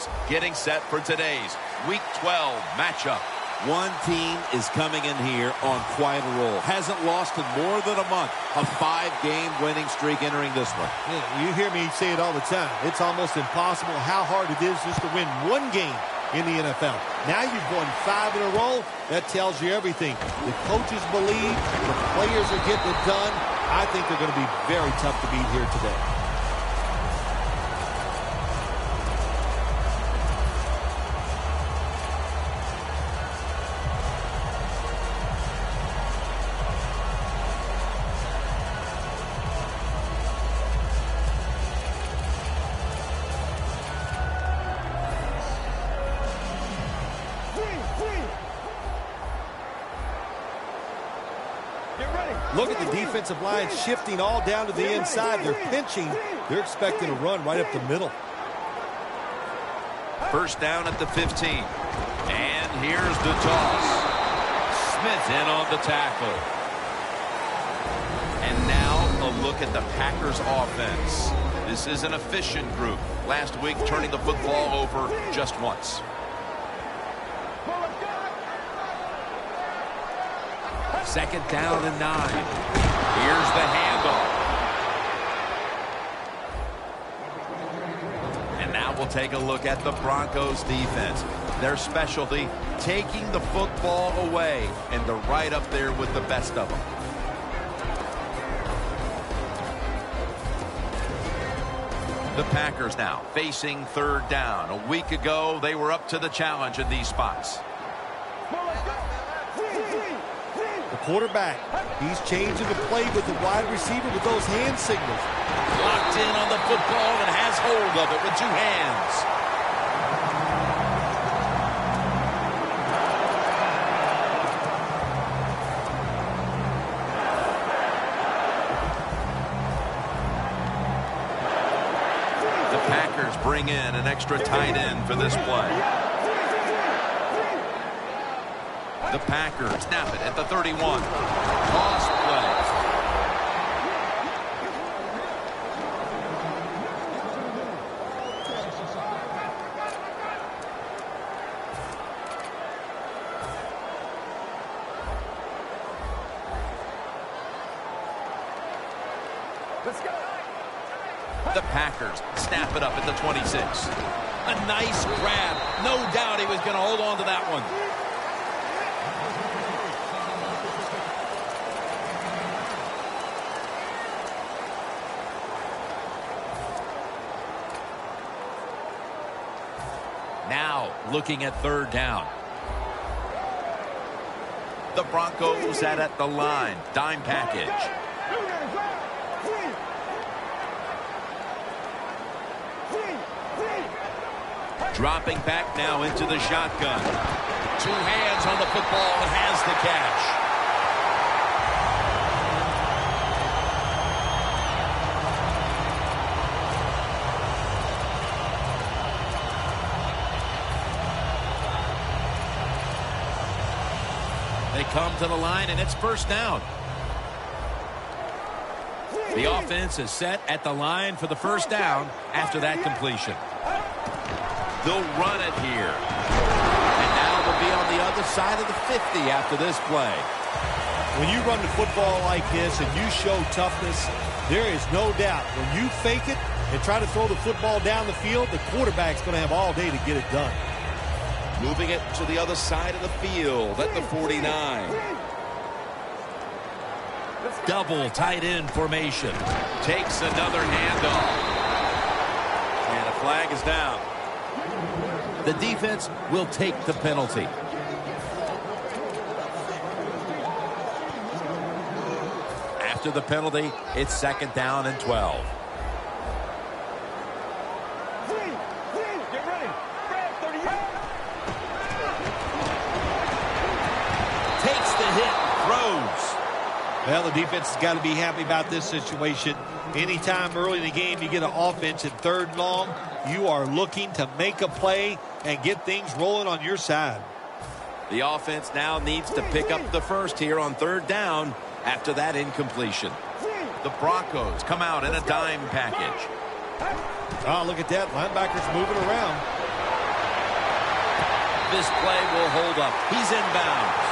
fans getting set for today's Week 12 matchup. One team is coming in here on quite a roll. Hasn't lost in more than a month. A 5-game winning streak entering this one. Yeah, you hear me say it all the time. It's almost impossible how hard it is just to win one game in the NFL. Now you've won 5 in a row. That tells you everything. The coaches believe. The players are getting it done. I think they're going to be very tough to beat here today. Look at the defensive line shifting all down to the inside. They're pinching. They're expecting a run right up the middle. First down at the 15. And here's the toss. Smith in on the tackle. And now a look at the Packers offense. This is an efficient group. Last week turning the football over just once. Second down and 9. Here's the handoff. And now we'll take a look at the Broncos defense. Their specialty, taking the football away, and they're right up there with the best of them. The Packers now facing third down. A week ago, they were up to the challenge in these spots. Quarterback, he's changing the play with the wide receiver with those hand signals. Locked in on the football and has hold of it with 2 hands. The Packers bring in an extra tight end for this play. The Packers snap it at the 31. Toss play. Let's go. The Packers snap it up at the 26. A nice grab. No doubt he was going to hold on to that one. Now, looking at third down. The Broncos set at the line. Dime package. Dropping back now into the shotgun. 2 hands on the football and has the catch. They come to the line, and it's first down. The offense is set at the line for the first down after that completion. They'll run it here. And now they'll be on the other side of the 50 after this play. When you run the football like this and you show toughness, there is no doubt when you fake it and try to throw the football down the field, the quarterback's going to have all day to get it done. Moving it to the other side of the field at the 49. Double tight end formation. Takes another handoff. And a flag is down. The defense will take the penalty. After the penalty, it's second down and 12. Takes the hit, throws. Well, the defense has got to be happy about this situation. Anytime early in the game you get an offense in third and long, you are looking to make a play and get things rolling on your side. The offense now needs to pick up the first here on third down after that incompletion. The Broncos come out in a dime package. Oh, look at that. Linebackers moving around. this play will hold up. He's inbounds.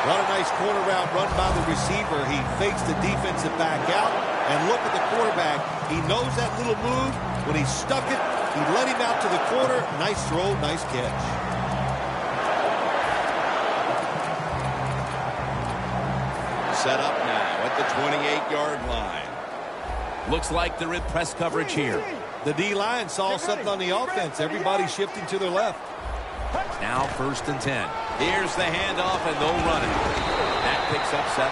What a nice corner route run by the receiver. He fakes the defensive back out. And look at the quarterback. He knows that little move. When he stuck it, he let him out to the corner. Nice throw, nice catch. Set up now at the 28-yard line. Looks like they're in press coverage here. The D-line saw something on the offense. Everybody shifting to their left. Now 1st and 10. Here's the handoff, and they'll run it. That picks up 7.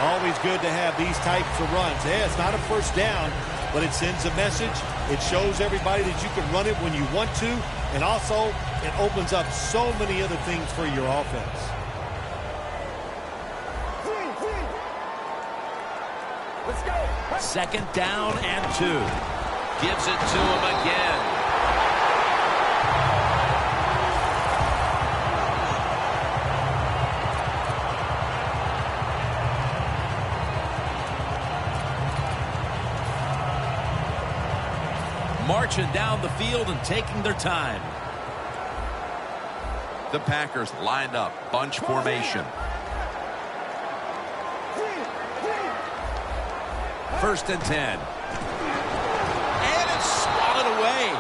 Always good to have these types of runs. Yeah, it's not a first down, but it sends a message. It shows everybody that you can run it when you want to, and also it opens up so many other things for your offense. Let's go. 2nd down and 2. Gives it to him again. Marching down the field and taking their time. The Packers lined up, bunch formation. 1st and 10. And it's swatted away.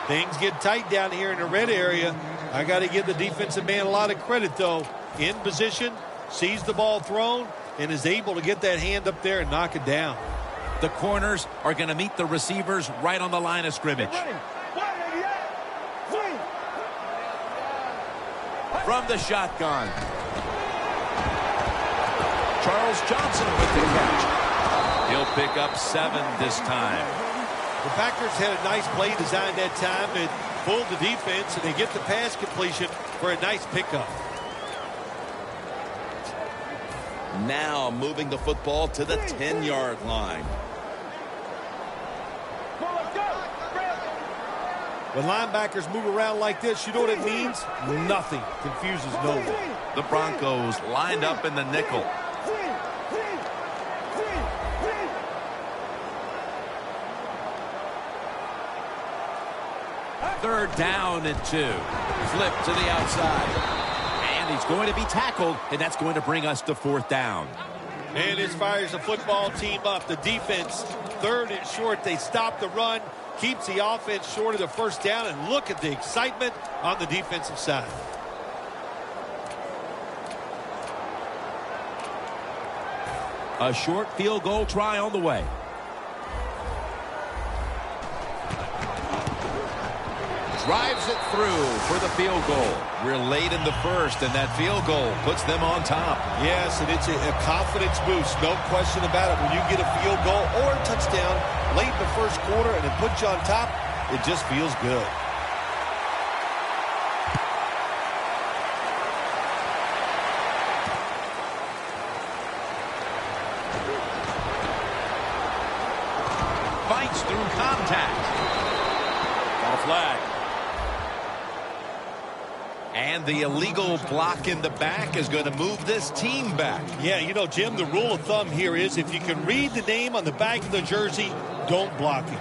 Things get tight down here in the red area. I got to give the defensive man a lot of credit, though. In position, sees the ball thrown, and is able to get that hand up there and knock it down. The corners are going to meet the receivers right on the line of scrimmage. From the shotgun. Charles Johnson with the catch. He'll pick up 7 this time. The Packers had a nice play design that time. It fooled the defense, and they get the pass completion for a nice pickup. Now moving the football to the 10-yard line. When linebackers move around like this, you know what it means? Nothing. Confuses no one. The Broncos lined up in the nickel. Third down and 2. Flip to the outside. And he's going to be tackled, and that's going to bring us to 4th down. And this fires the football team up. The defense, 3rd and short. They stop the run. Keeps the offense short of the 1st down, and look at the excitement on the defensive side. A short field goal try on the way. Drives it through for the field goal. We're late in the 1st, and that field goal puts them on top. Yes, and it's a confidence boost, no question about it. When you get a field goal or a touchdown late in the 1st quarter and it puts you on top, it just feels good. Fights through contact. Got a flag. And the illegal block in the back is going to move this team back. Yeah, you know, Jim, the rule of thumb here is if you can read the name on the back of the jersey, don't block it.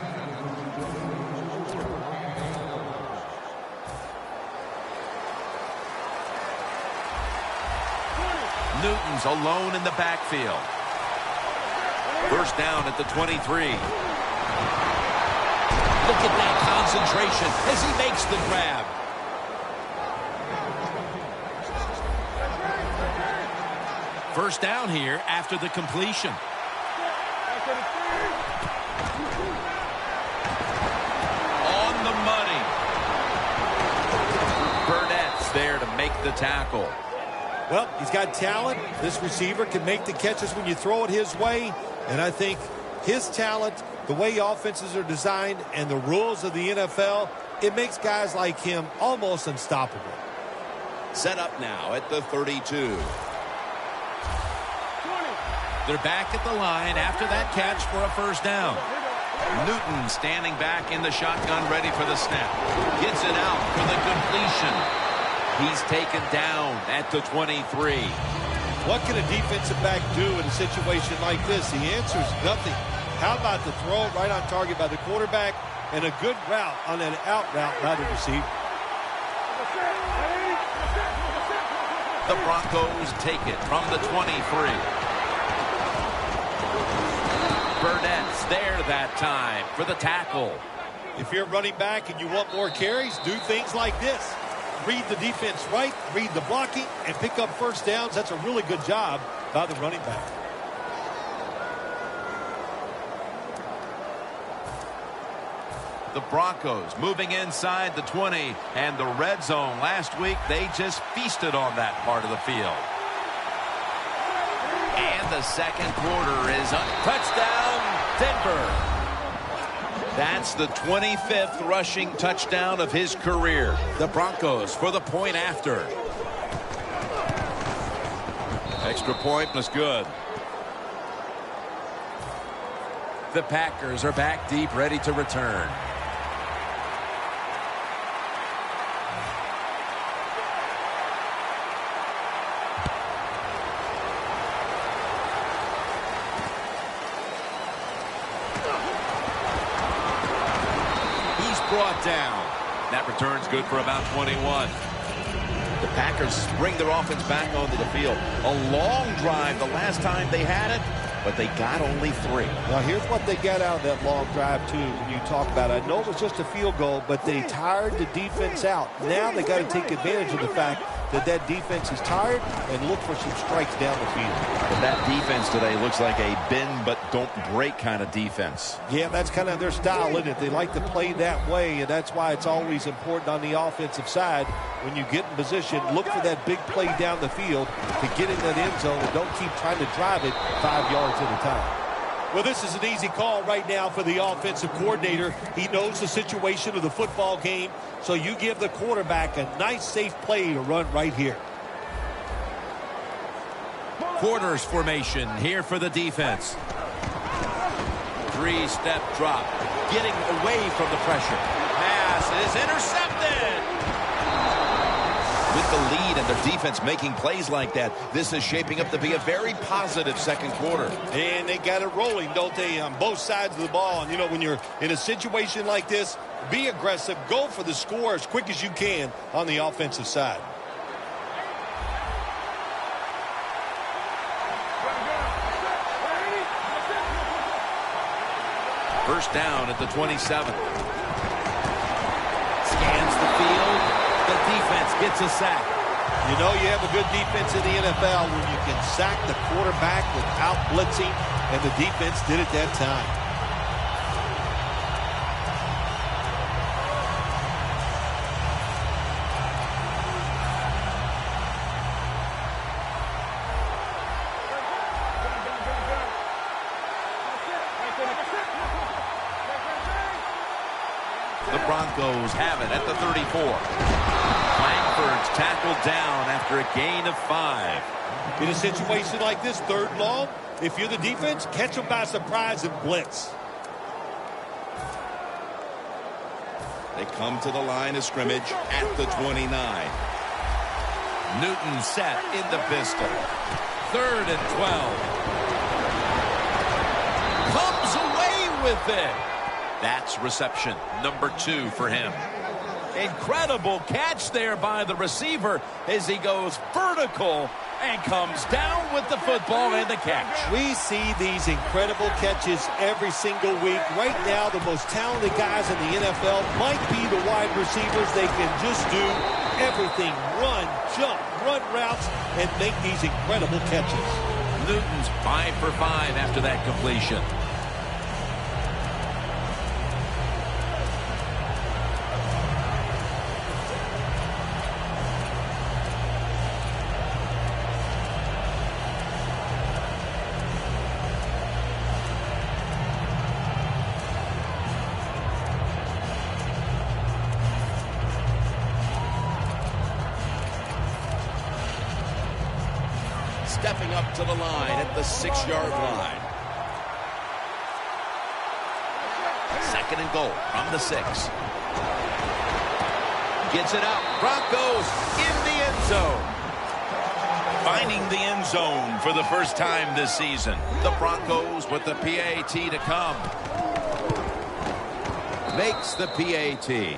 Newton's alone in the backfield. 1st down at the 23. Look at that concentration as he makes the grab. First down here after the completion. On the money. Burnett's there to make the tackle. Well, he's got talent. This receiver can make the catches when you throw it his way. And I think his talent, the way offenses are designed, and the rules of the NFL, it makes guys like him almost unstoppable. Set up now at the 32. They're back at the line after that catch for a 1st down. Newton standing back in the shotgun, ready for the snap. Gets it out for the completion. He's taken down at the 23. What can a defensive back do in a situation like this? The answer is nothing. How about the throw right on target by the quarterback and a good route on that out route by the receiver? The Broncos take it from the 23. Burnett's there that time for the tackle. If you're running back and you want more carries, do things like this. Read the defense right, read the blocking, and pick up first downs. That's a really good job by the running back. The Broncos moving inside the 20 and the red zone. Last week, they just feasted on that part of the field. And the second quarter is up. Touchdown, Denver. That's the 25th rushing touchdown of his career. The Broncos for the point after. Extra point was good. The Packers are back deep, ready to return. Brought down. That return's good for about 21. The Packers bring their offense back onto the field. A long drive the last time they had it, but they got only 3. Now, here's what they got out of that long drive, too, when you talk about it. I know it was just a field goal, but they tired the defense out. Now they got to take advantage of the fact that that defense is tired and look for some strikes down the field. But that defense today looks like a bend but don't break kind of defense. Yeah, that's kind of their style, isn't it? They like to play that way, and that's why it's always important on the offensive side when you get in position, look for that big play down the field to get in that end zone and don't keep trying to drive it 5 yards at a time. Well, this is an easy call right now for the offensive coordinator. He knows the situation of the football game, so you give the quarterback a nice, safe play to run right here. Quarters formation here for the defense. 3-step drop, getting away from the pressure. Pass is intercepted. With the lead and their defense making plays like that, this is shaping up to be a very positive second quarter. And they got it rolling, don't they, on both sides of the ball. And, you know, when you're in a situation like this, be aggressive. Go for the score as quick as you can on the offensive side. First down at the 27. Scans the field. The defense gets a sack. You know you have a good defense in the NFL when you can sack the quarterback without blitzing, and the defense did it that time. The Broncos have it at the 34. Langford's tackled down after a gain of 5. In a situation like this, 3rd and long, if you're the defense, catch them by surprise and blitz. They come to the line of scrimmage at the 29. Newton set in the pistol. 3rd and 12. Comes away with it. That's reception number 2 for him. Incredible catch there by the receiver as he goes vertical and comes down with the football and the catch. We see these incredible catches every single week. Right now, the most talented guys in the NFL might be the wide receivers. They can just do everything. Run, jump, run routes, and make these incredible catches. Newton's 5 for 5 after that completion. Stepping up to the line at the 6-yard line. 2nd and goal from the 6. Gets it out. Broncos in the end zone. Finding the end zone for the first time this season. The Broncos with the PAT to come. Makes the PAT.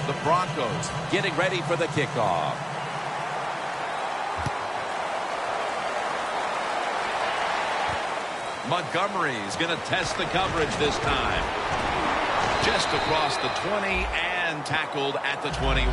The Broncos getting ready for the kickoff. Montgomery's going to test the coverage this time. Just across the 20 and tackled at the 21.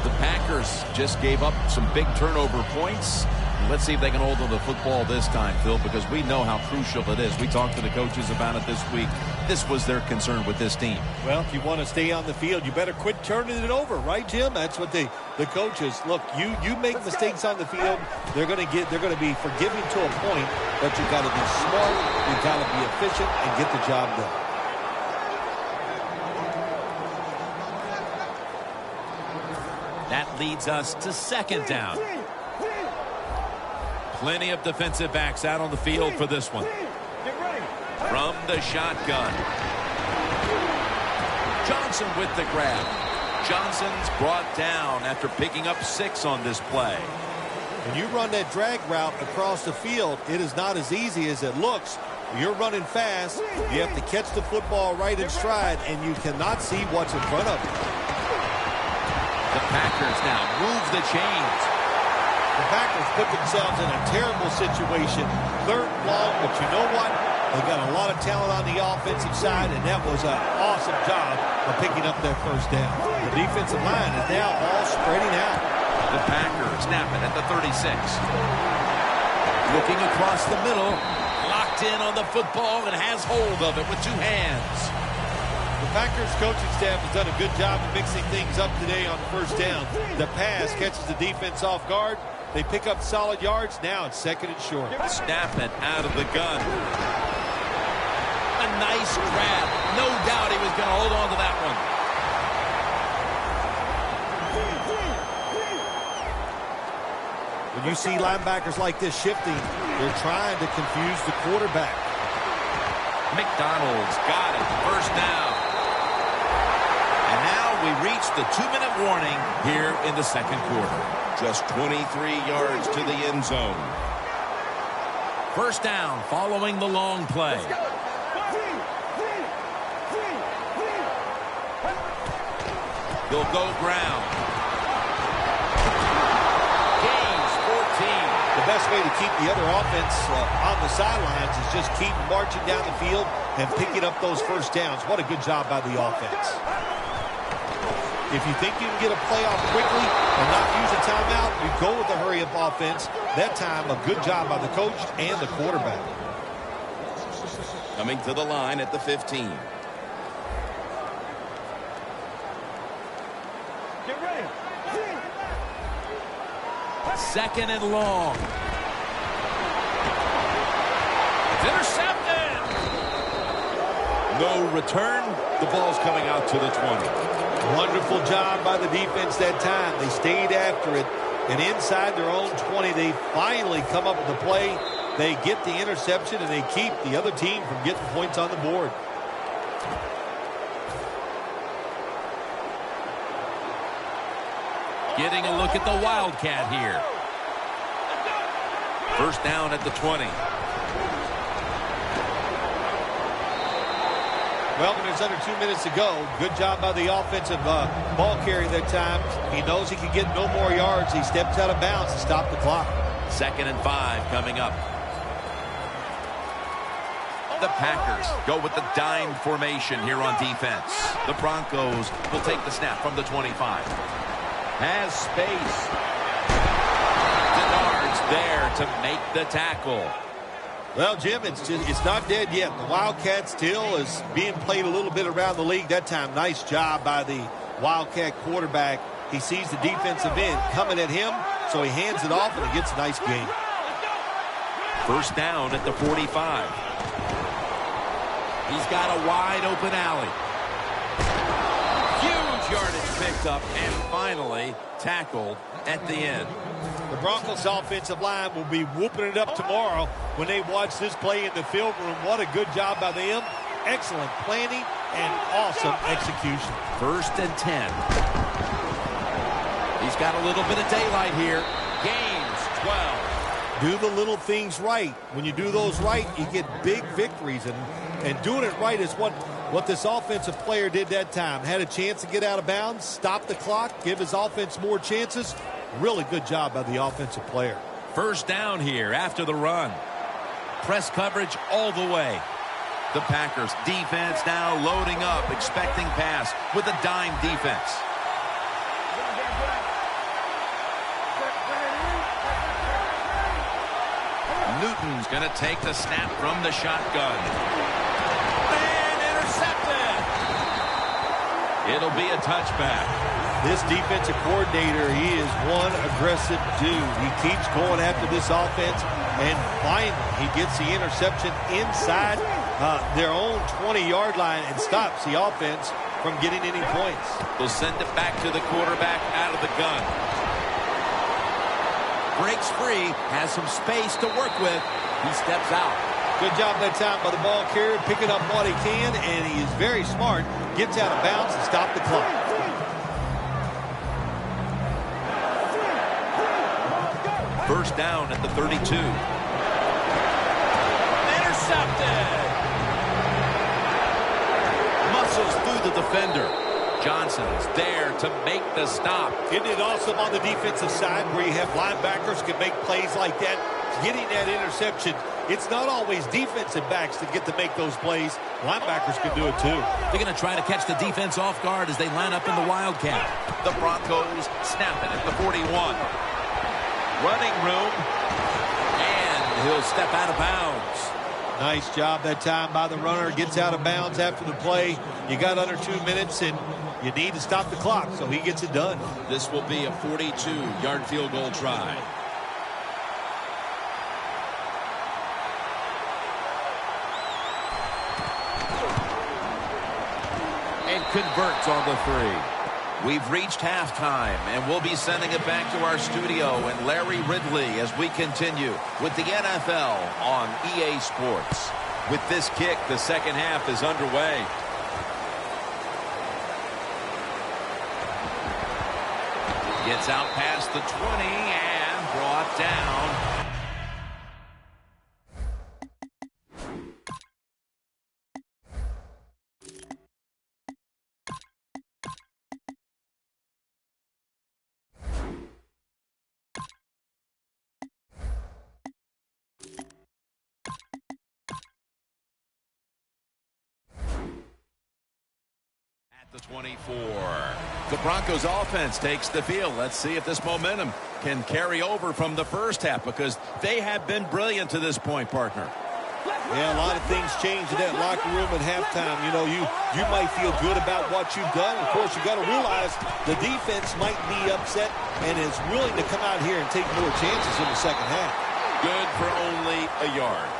The Packers just gave up some big turnover points. Let's see if they can hold on to the football this time, Phil, because we know how crucial it is. We talked to the coaches about it this week. This was their concern with this team. Well, if you want to stay on the field, you better quit turning it over, right, Jim? That's what the coaches look. You make mistakes on the field, they're going to be forgiving to a point, but you got to be smart, you got to be efficient, and get the job done. That leads us to second down. Plenty of defensive backs out on the field for this one. From the shotgun. Johnson with the grab. Johnson's brought down after picking up 6 on this play. When you run that drag route across the field, it is not as easy as it looks. You're running fast. You have to catch the football right in stride, and you cannot see what's in front of you. The Packers now move the chains. The Packers put themselves in a terrible situation. 3rd and long, but you know what? They got a lot of talent on the offensive side, and that was an awesome job of picking up their first down. The defensive line is now all spreading out. The Packers snap it at the 36. Looking across the middle, locked in on the football and has hold of it with 2 hands. The Packers coaching staff has done a good job of mixing things up today on first down. The pass catches the defense off guard. They pick up solid yards. Now it's 2nd and short. Snap it out of the gun. A nice grab. No doubt he was going to hold on to that one. When you see linebackers like this shifting, they're trying to confuse the quarterback. McDonald's got it. First down. And now we reach the 2-minute warning here in the second quarter. Just 23 yards to the end zone. First down following the long play. They'll go ground. Gains 14. The best way to keep the other offense on the sidelines is just keep marching down the field and picking up those first downs. What a good job by the offense. If you think you can get a play off quickly and not use a timeout, you go with the hurry-up offense. That time, a good job by the coach and the quarterback. Coming to the line at the 15. Get ready. 2nd and long. It's intercepted. No return. The ball's coming out to the 20. Wonderful job by the defense that time. They stayed after it. And inside their own 20, they finally come up with the play. They get the interception, and they keep the other team from getting points on the board. Getting a look at the Wildcat here. First down at the 20. Well, when there's under 2 minutes to go, good job by the offensive ball carrier that time. He knows he can get no more yards. He steps out of bounds to stop the clock. 2nd and 5 coming up. The Packers go with the dime formation here on defense. The Broncos will take the snap from the 25. Has space. Denard's there to make the tackle. Well, Jim, it's not dead yet. The Wildcat still is being played a little bit around the league. That time, nice job by the Wildcat quarterback. He sees the defensive end coming at him, so he hands it off, and he gets a nice gain. First down at the 45. He's got a wide-open alley. Huge yardage picked up, and finally tackled at the end. The Broncos offensive line will be whooping it up tomorrow when they watch this play in the film room. What a good job by them. Excellent planning and awesome execution. 1st and 10. He's got a little bit of daylight here. Gains 12. Do the little things right. When you do those right, you get big victories. And doing it right is what this offensive player did that time. Had a chance to get out of bounds, stop the clock, give his offense more chances. Really good job by the offensive player. First down here after the run. Press coverage all the way. The Packers defense now loading up, expecting pass with a dime defense. Newton's going to take the snap from the shotgun. And intercepted. It'll be a touchback. This defensive coordinator, he is one aggressive dude. He keeps going after this offense, and finally he gets the interception inside their own 20-yard line and stops the offense from getting any points. They'll send it back to the quarterback out of the gun. Breaks free, has some space to work with. He steps out. Good job that time by the ball carrier, picking up what he can, and he is very smart. Gets out of bounds and stop the clock. First down at the 32. Intercepted. Muscles through the defender. Johnson's there to make the stop. Isn't it awesome on the defensive side where you have linebackers can make plays like that? Getting that interception. It's not always defensive backs that get to make those plays. Linebackers can do it too. They're going to try to catch the defense off guard as they line up in the Wildcat. The Broncos snap it at the 41. Running room. And he'll step out of bounds. Nice job that time by the runner. Gets out of bounds after the play. You got under 2 minutes, and you need to stop the clock, so he gets it done. This will be a 42-yard field goal try. And converts on the 3. We've reached halftime, and we'll be sending it back to our studio and Larry Ridley as we continue with the NFL on EA Sports. With this kick, the second half is underway. Gets out past the 20 and brought down. The 24. The Broncos offense takes the field. Let's see if this momentum can carry over from the first half, because they have been brilliant to this point, partner. Yeah, a lot of things change in that locker room at halftime. You know, you might feel good about what you've done. Of course, you got to realize the defense might be upset and is willing to come out here and take more chances in the second half. Good for only a yard.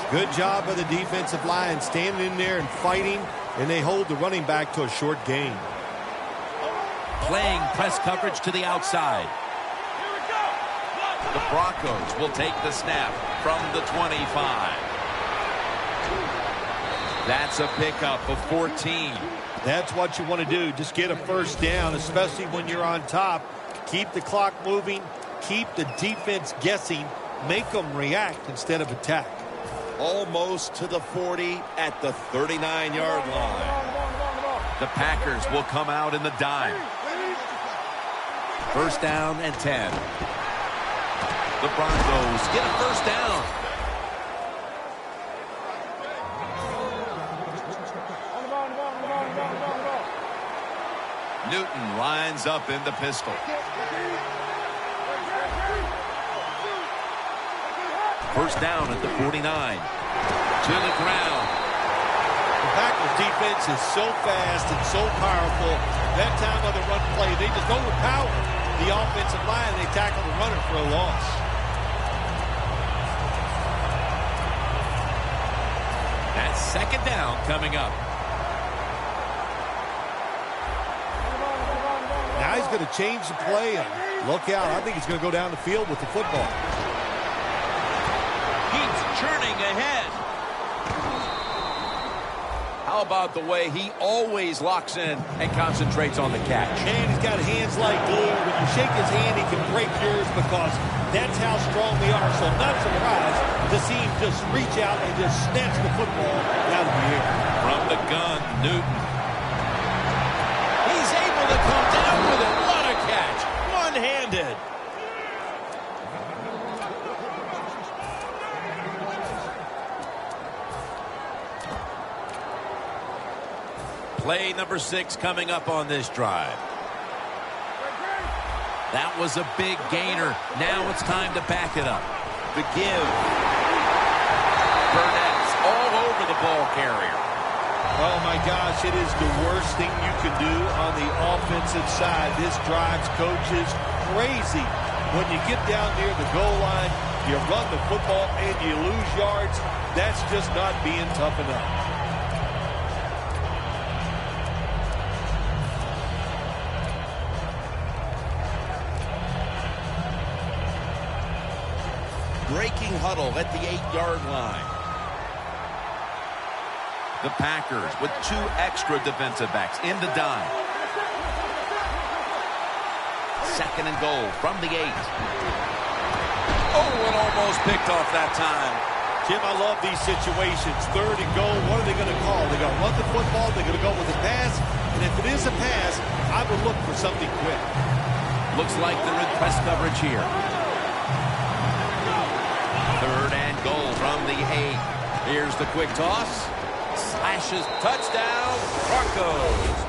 Good job by the defensive line standing in there and fighting, and they hold the running back to a short gain. Playing press coverage to the outside. The Broncos will take the snap from the 25. That's a pickup of 14. That's what you want to do. Just get a first down, especially when you're on top. Keep the clock moving. Keep the defense guessing. Make them react instead of attack. Almost to the 40 at the 39-yard line. The Packers will come out in the dime. First down and 10. The Broncos get a first down. Newton lines up in the pistol. First down at the 49. To the ground. The Packers defense is so fast and so powerful. That time of the run play, they just overpower the offensive line. They tackle the runner for a loss. That's second down coming up. Now he's going to change the play, and look out. I think he's going to go down the field with the football. He's churning ahead. How about the way he always locks in and concentrates on the catch? And he's got hands like glue. When you shake his hand, he can break yours because That's how strong they are. So not surprised to see him just reach out and just snatch the football out of the air. From the gun, Newton. He's able to come down with it. What a catch. One-handed. Play number 6 coming up on this drive. That was a big gainer. Now it's time to back it up. The give. Burnett's all over the ball carrier. Oh, my gosh, it is the worst thing you can do on the offensive side. This drives coaches crazy. When you get down near the goal line, you run the football and you lose yards. That's just not being tough enough. Breaking huddle at the 8-yard line. The Packers with 2 extra defensive backs in the dime. 2nd and goal from the 8. Oh, it almost picked off that time. Jim, I love these situations. 3rd and goal, what are they going to call? They're going to run the football, they're going to go with a pass, and if it is a pass, I would look for something quick. Looks like they're in press coverage here. 3rd and goal from the 8. Here's the quick toss. Slashes, touchdown, Broncos.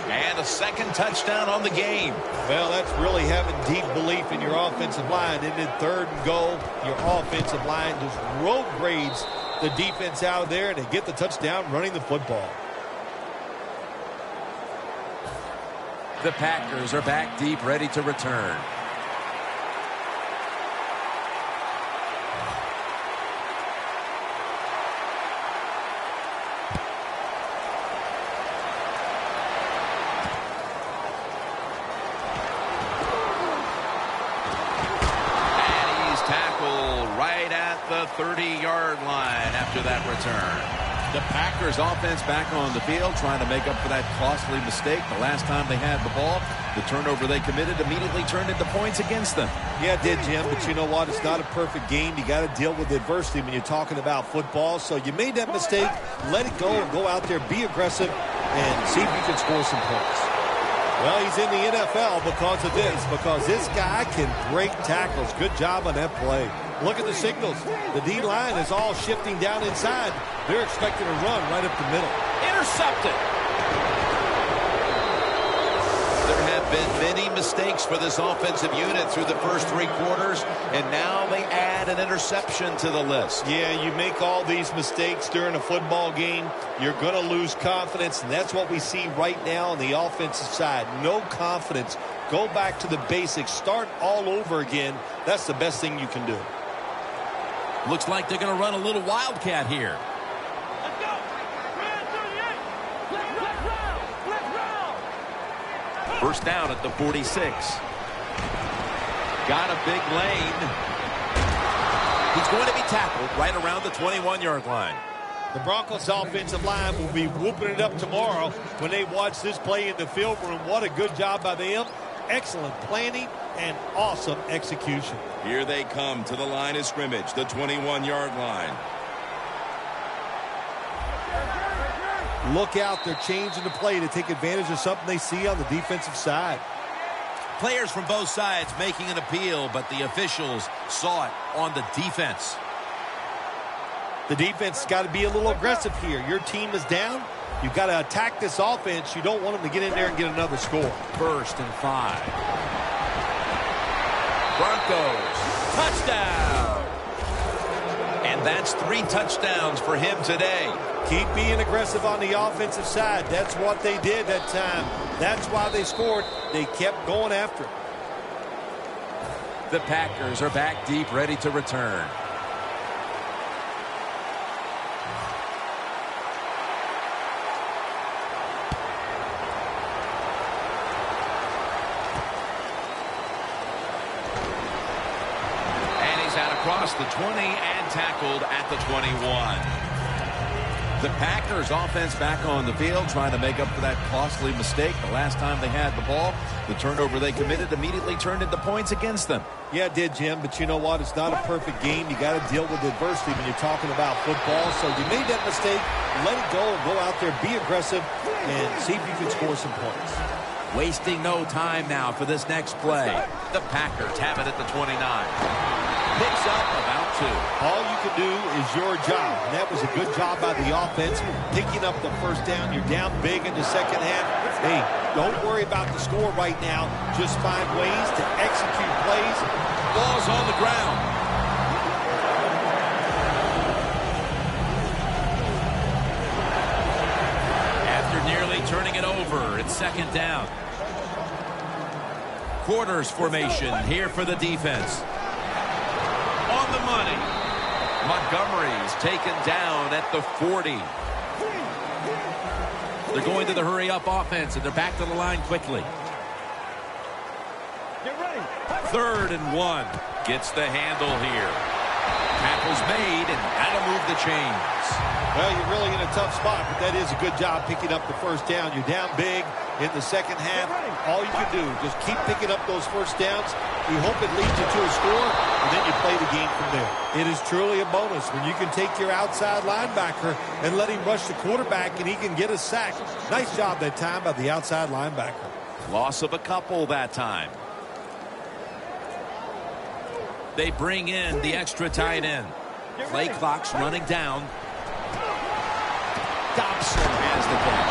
And a 2nd touchdown on the game. Well, that's really having deep belief in your offensive line. And then 3rd and goal, your offensive line just road grades the defense out of there, and they get the touchdown running the football. The Packers are back deep, ready to return. The 30-yard line after that return. The Packers offense back on the field trying to make up for that costly mistake. The last time they had the ball, the turnover they committed immediately turned into points against them. Yeah, it did, Jim, but you know what? It's not a perfect game. You got to deal with adversity when you're talking about football. So you made that mistake. Let it go and go out there, be aggressive, and see if you can score some points. Well, he's in the NFL because of this, because this guy can break tackles. Good job on that play. Look at the signals. The D-line is all shifting down inside. They're expecting a run right up the middle. Intercepted. There have been many mistakes for this offensive unit through the first 3 quarters, and now they add an interception to the list. Yeah, you make all these mistakes during a football game, you're going to lose confidence, and that's what we see right now on the offensive side. No confidence. Go back to the basics. Start all over again. That's the best thing you can do. Looks like they're going to run a little wildcat here. Let's go. 1st down at the 46. Got a big lane. He's going to be tackled right around the 21-yard line. The Broncos offensive line will be whooping it up tomorrow when they watch this play in the film room. What a good job by them. Excellent planning and awesome execution. Here they come to the line of scrimmage, the 21-yard line. Look out, they're changing the play to take advantage of something they see on the defensive side. Players from both sides making an appeal, but the officials saw it on the defense. The defense has got to be a little aggressive here. Your team is down. You've got to attack this offense. You don't want them to get in there and get another score. 1st and 5. Broncos, touchdown. And that's 3 touchdowns for him today. Keep being aggressive on the offensive side. That's what they did that time. That's why they scored. They kept going after it. The Packers are back deep, ready to return. Across the 20 and tackled at the 21. The Packers offense back on the field trying to make up for that costly mistake the last time they had the ball. The turnover they committed immediately turned into points against them. Yeah, it did, Jim, but you know what? It's not a perfect game. You got to deal with adversity when you're talking about football. So you made that mistake, let it go, and go out there, be aggressive, and see if you can score some points. Wasting no time now for this next play. The Packers have it at the 29. Picks up about 2. All you can do is your job. And that was a good job by the offense, picking up the first down. You're down big in the second half. Hey, don't worry about the score right now. Just find ways to execute plays. Ball's on the ground. After nearly turning it over, it's second down. Quarters formation here for the defense. On the money. Montgomery's taken down at the 40. They're going to the hurry-up offense, and they're back to the line quickly. Get ready. 3rd and 1. Gets the handle here. Tackle's made, and that'll move the chains. Well, you're really in a tough spot, but that is a good job picking up the first down. You're down big in the second half. All you can do, just keep picking up those first downs. You hope it leads you to a score, and then you play the game from there. It is truly a bonus when you can take your outside linebacker and let him rush the quarterback, and he can get a sack. Nice job that time by the outside linebacker. Loss of a couple that time. They bring in the extra tight end. Play clock's running down. Dobson has the catch.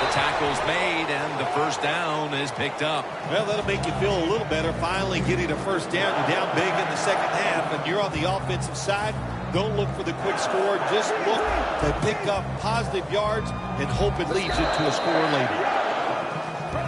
The tackle's made, and the first down is picked up. Well, that'll make you feel a little better. Finally getting a first down. You're down big in the second half, and you're on the offensive side. Don't look for the quick score. Just look to pick up positive yards and hope it leads you to a score later.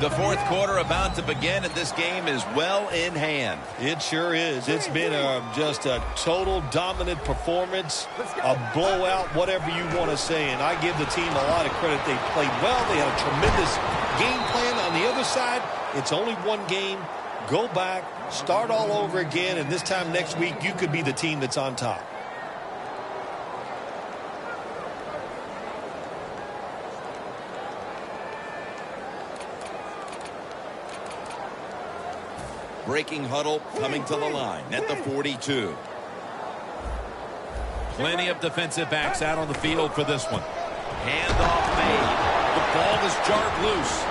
The fourth quarter about to begin, and this game is well in hand. It sure is. It's been just a total dominant performance, a blowout, whatever you want to say. And I give the team a lot of credit. They played well. They had a tremendous game plan. On the other side, it's only one game. Go back, start all over again, and this time next week, you could be the team that's on top. Breaking huddle coming to the line at the 42. Plenty of defensive backs out on the field for this one. Handoff made. The ball is jarred loose.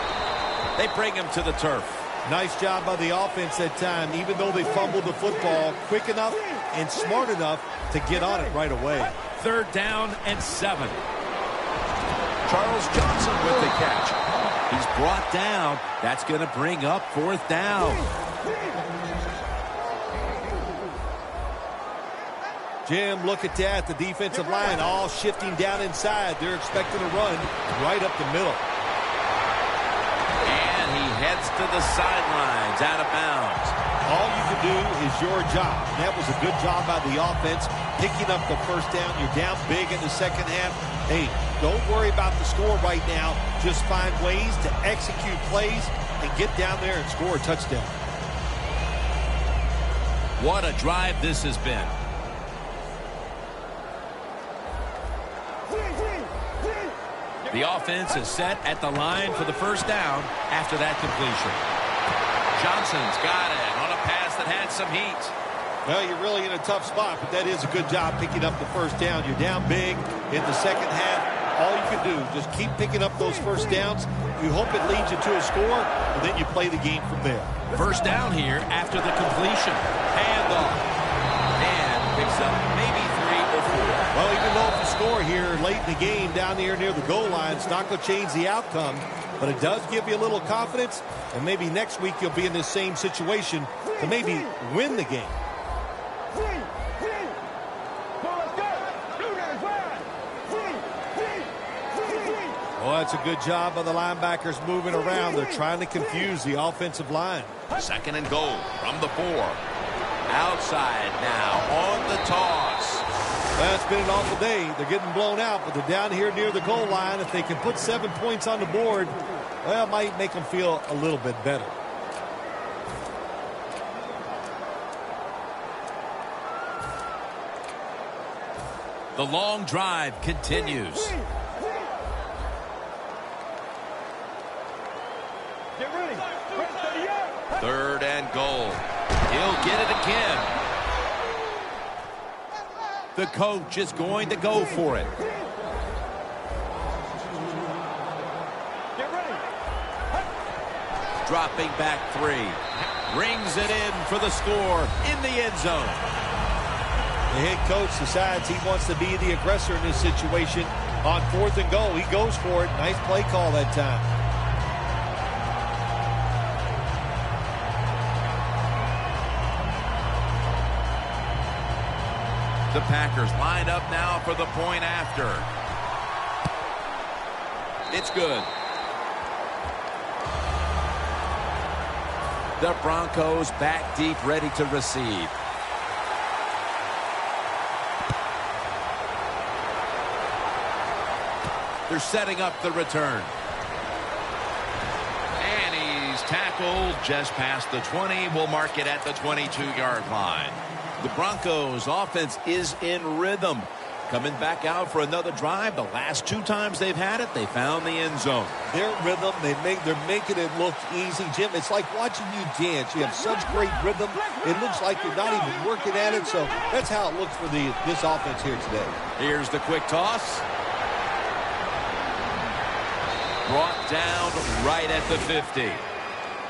They bring him to the turf. Nice job by the offense that time, even though they fumbled the football, quick enough and smart enough to get on it right away. 3rd down and 7. Charles Johnson with the catch. He's brought down. That's going to bring up 4th down. Jim, look at that. The defensive line all shifting down inside. They're expecting to run right up the middle. And he heads to the sidelines, out of bounds. All you can do is your job. And that was a good job by the offense, picking up the first down. You're down big in the second half. Hey, don't worry about the score right now. Just find ways to execute plays and get down there and score a touchdown. What a drive this has been. The offense is set at the line for the first down after that completion. Johnson's got it on a pass that had some heat. Well, you're really in a tough spot, but that is a good job picking up the first down. You're down big in the second half. All you can do, just keep picking up those first downs. You hope it leads you to a score, and then you play the game from there. First down here after the completion. Handoff. And picks up maybe 3 or 4. Well, even though if you score here late in the game down here near the goal line, it's not going to change the outcome, but it does give you a little confidence, and maybe next week you'll be in this same situation to maybe win the game. Well, that's a good job by the linebackers moving around. They're trying to confuse the offensive line. 2nd and goal from the 4. Outside now on the toss. Well, it's been an awful day. They're getting blown out, but they're down here near the goal line. If they can put 7 points on the board, well, it might make them feel a little bit better. The long drive continues. Third and goal. He'll get it again. The coach is going to go for it. Dropping back 3. Rings it in for the score in the end zone. The head coach decides he wants to be the aggressor in this situation. On 4th and goal, he goes for it. Nice play call that time. The Packers line up now for the point after. It's good. The Broncos back deep, ready to receive. They're setting up the return. And he's tackled just past the 20. We'll mark it at the 22-yard line. The Broncos offense is in rhythm. Coming back out for another drive. The last 2 times they've had it, they found the end zone. Their rhythm, they're making it look easy, Jim. It's like watching you dance. You have such great rhythm. It looks like you're not even working at it. So that's how it looks for this offense here today. Here's the quick toss. Brought down right at the 50.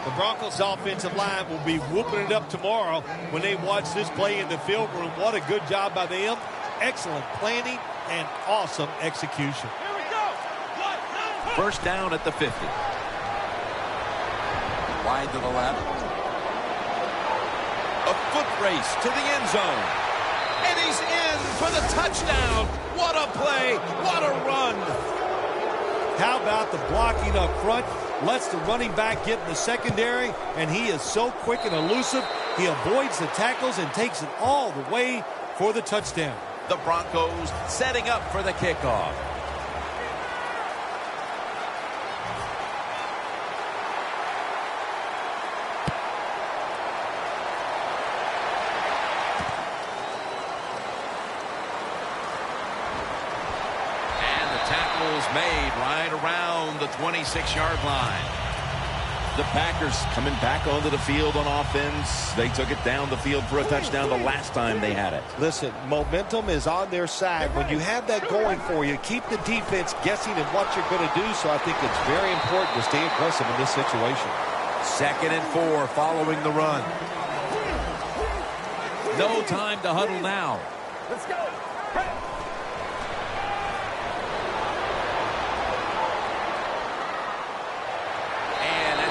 The Broncos offensive line will be whooping it up tomorrow when they watch this play in the film room. What a good job by them. Excellent planning and awesome execution. Here we go. First down at the 50. Wide to the left. A foot race to the end zone. And he's in for the touchdown. What a play. What a run. How about the blocking up front? Lets the running back get in the secondary, and he is so quick and elusive. He avoids the tackles and takes it all the way for the touchdown. The Broncos setting up for the kickoff. Made right around the 26-yard line. The Packers coming back onto the field on offense. They took it down the field for a touchdown the last time they had it. Listen, momentum is on their side. When you have that going for you, keep the defense guessing at what you're going to do. So I think it's very important to stay aggressive in this situation. 2nd and 4 following the run. No time to huddle now. Let's go.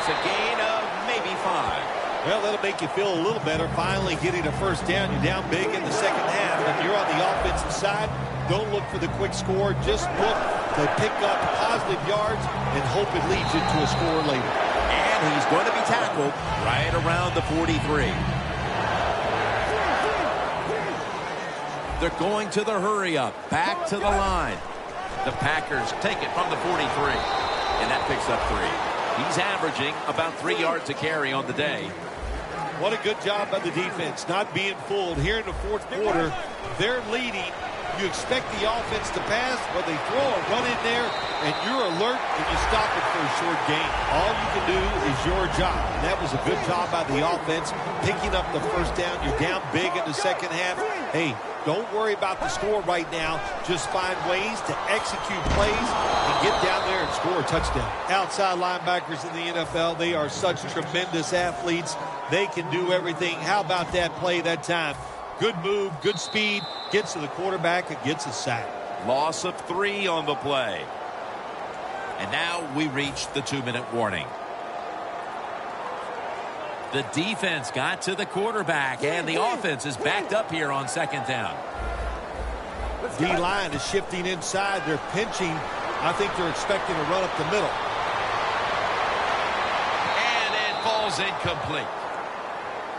A gain of maybe 5. Well, that'll make you feel a little better. Finally getting a first down. You're down big in the second half. If you're on the offensive side, don't look for the quick score. Just look to pick up positive yards and hope it leads you to a score later. And he's going to be tackled right around the 43. They're going to the hurry up. Back to the line. The Packers take it from the 43. And that picks up 3. He's averaging about 3 yards a carry on the day. What a good job by the defense, not being fooled. Here in the 4th quarter, they're leading. You expect the offense to pass, but they throw a run in there, and you're alert, and you stop it for a short gain. All you can do is your job. And that was a good job by the offense, picking up the first down. You're down big in the second half. Hey, don't worry about the score right now. Just find ways to execute plays and get down there and score a touchdown. Outside linebackers in the NFL, they are such tremendous athletes. They can do everything. How about that play that time? Good move, good speed, gets to the quarterback and gets a sack. Loss of 3 on the play. And now we reach the 2-minute warning. The defense got to the quarterback, and the offense is backed up here on 2nd down. D-line is shifting inside. They're pinching. I think they're expecting a run up the middle. And it falls incomplete.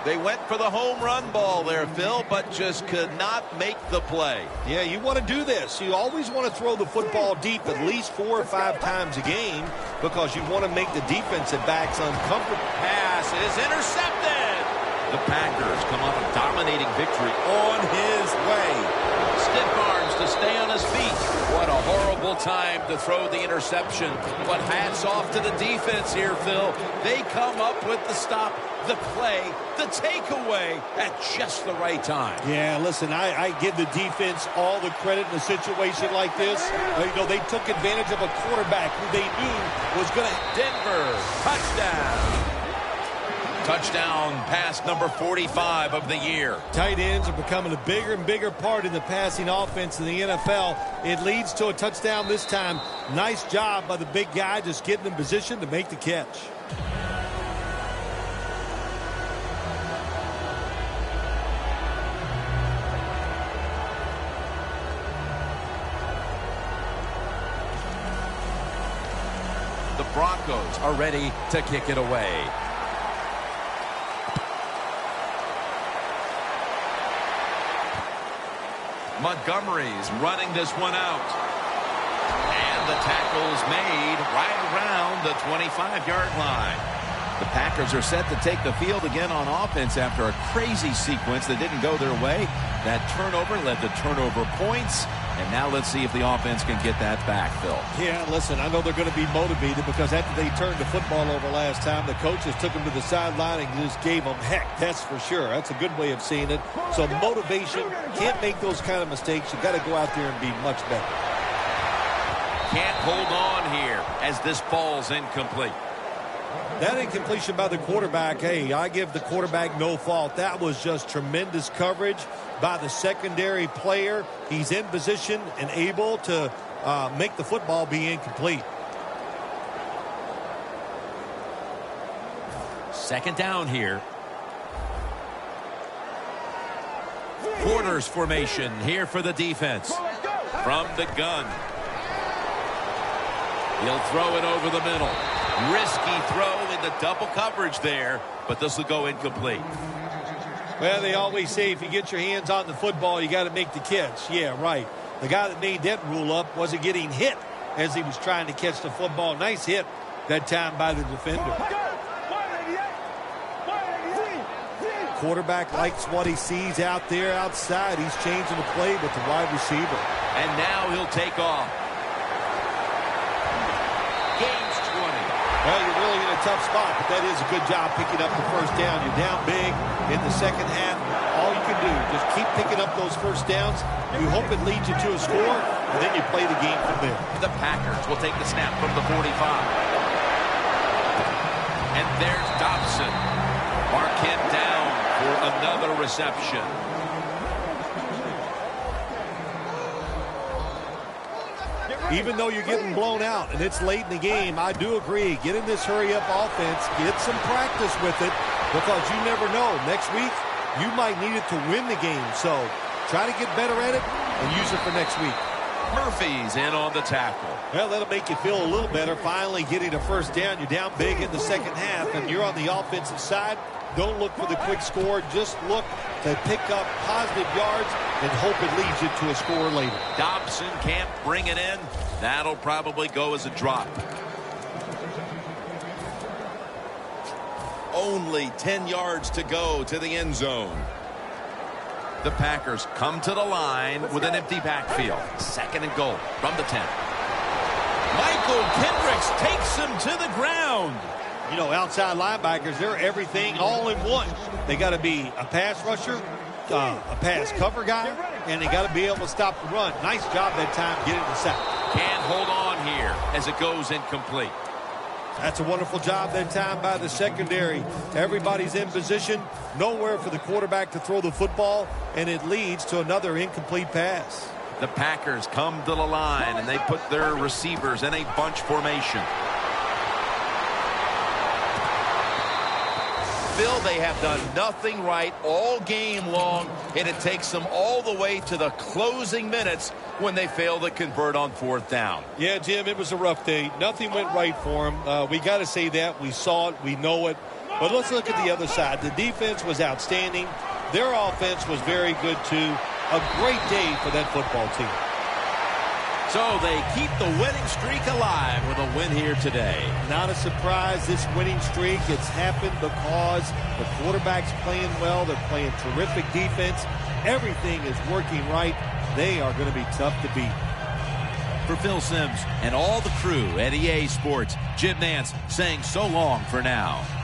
They went for the home run ball there, Phil, but just could not make the play. Yeah, you want to do this. You always want to throw the football deep at least 4 or 5 times a game because you want to make the defensive backs uncomfortable. Pass is intercepted. The Packers come on a dominating victory on his way. Stiff arm struggles to stay on his feet. What a horrible time to throw the interception. But hats off to the defense here, Phil. They come up with the stop, the play, the takeaway at just the right time. Yeah, listen, I give the defense all the credit in a situation like this. They took advantage of a quarterback who they knew was going to... Denver, touchdown. Touchdown pass number 45 of the year. Tight ends are becoming a bigger and bigger part in the passing offense in the NFL. It leads to a touchdown this time. Nice job by the big guy just getting in position to make the catch. The Broncos are ready to kick it away. Montgomery's running this one out. And the tackle's made right around the 25-yard line. The Packers are set to take the field again on offense after a crazy sequence that didn't go their way. That turnover led to turnover points. And now let's see if the offense can get that back, Phil. Yeah, listen, I know they're going to be motivated because after they turned the football over last time, the coaches took them to the sideline and just gave them heck. That's for sure. That's a good way of seeing it. So motivation, can't make those kind of mistakes. You got to go out there and be much better. Can't hold on here as this falls incomplete. That incompletion by the quarterback, hey, I give the quarterback no fault. That was just tremendous coverage by the secondary player. He's in position and able to make the football be incomplete. Second down here. Quarters formation here for the defense. From the gun. He'll throw it over the middle. Risky throw into double coverage there, but this will go incomplete. Well, they always say if you get your hands on the football, you got to make the catch. Yeah, right. The guy that made that rule up wasn't getting hit as he was trying to catch the football. Nice hit that time by the defender. Quarterback likes what he sees out there outside. He's changing the play with the wide receiver. And now he'll take off. Gains 20. Well, you're really in a tough spot, but that is a good job picking up the first down. You're down big in the second half. All you can do, just keep picking up those first downs. You hope it leads you to a score, and then you play the game from there. The Packers will take the snap from the 45. And there's Dobson. Mark him down for another reception. Even though you're getting blown out and it's late in the game, I do agree. Get in this hurry-up offense. Get some practice with it because you never know. Next week, you might need it to win the game. So try to get better at it and use it for next week. Murphy's in on the tackle. Well, that'll make you feel a little better. Finally getting a first down. You're down big in the second half, and you're on the offensive side. Don't look for the quick score. Just look to pick up positive yards and hope it leads you to a score later. Dobson can't bring it in. That'll probably go as a drop. Only 10 yards to go to the end zone. The Packers come to the line with an empty backfield. Second and goal from the 10. Michael Kendricks takes him to the ground. You know, outside linebackers, they're everything all in one. They got to be a pass rusher, a pass cover guy, and they got to be able to stop the run. Nice job that time getting the sack. Can't hold on here as it goes incomplete. That's a wonderful job that time by the secondary. Everybody's in position, nowhere for the quarterback to throw the football, and it leads to another incomplete pass. The Packers come to the line, and they put their receivers in a bunch formation. Phil, they have done nothing right all game long, and it takes them all the way to the closing minutes when they fail to convert on fourth down. Yeah, Jim, it was a rough day. Nothing went right for them. We got to say that. We saw it. We know it. But let's look at the other side. The defense was outstanding. Their offense was very good, too. A great day for that football team. So they keep the winning streak alive with a win here today. Not a surprise, this winning streak. It's happened because the quarterback's playing well. They're playing terrific defense. Everything is working right. They are going to be tough to beat. For Phil Simms and all the crew at EA Sports, Jim Nantz saying so long for now.